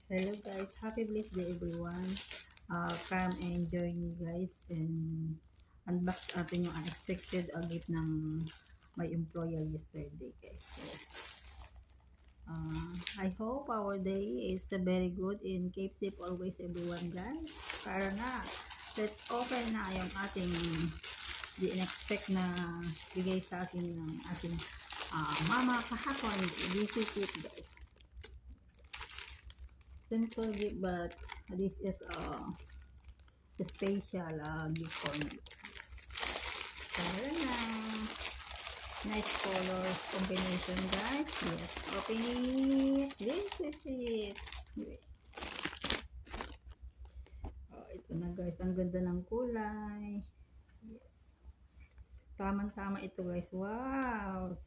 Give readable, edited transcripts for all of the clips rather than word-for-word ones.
Hello guys, happy blessed day everyone. Come and join me guys and unbox atin yung unexpected gift ng my employer yesterday guys. So, I hope our day is very good and keep safe always everyone guys. Para na, let's open na yung ating the unexpected na bigay sa akin ng ating mama kahapon. This is it guys. Simple gift but this is special gift for me. Tara na. Nice color combination guys. Yes, open it. This is it. Oh, ito na guys. Ang ganda ng kulay. Yes. Tamang-tama ito guys. Wow.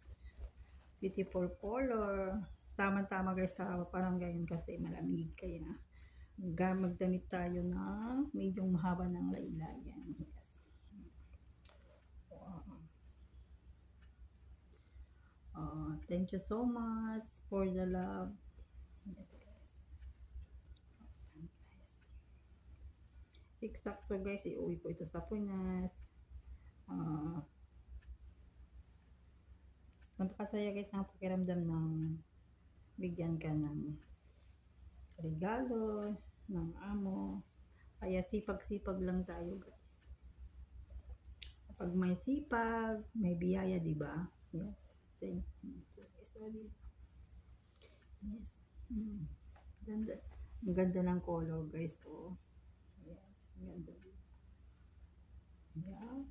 Beautiful color. Tamang-tama guys sa parang ganyan kasi malamig kaya magdamit tayo ng medyo mahaba ng laylayan. Yes. Wow. Thank you so much for the love. Yes, guys. Ayan, guys. Eksakto guys, iuwi ko ito sa Pinas. Napakasaya guys ng pakiramdam ng bigyan ka ng regalo, ng amo. Kaya sipag-sipag lang tayo guys. Pag may sipag, may biyaya, di ba? Yes. Thank you. Yes. Ganda. Ang ganda ng color guys. Oh. Yes. Ganda. Yeah.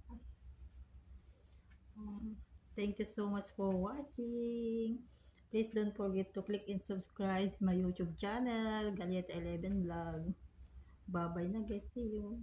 Thank you so much for watching. Please don't forget to click and subscribe my YouTube channel, Galieta 11 Vlog. Bye-bye na guys. See you.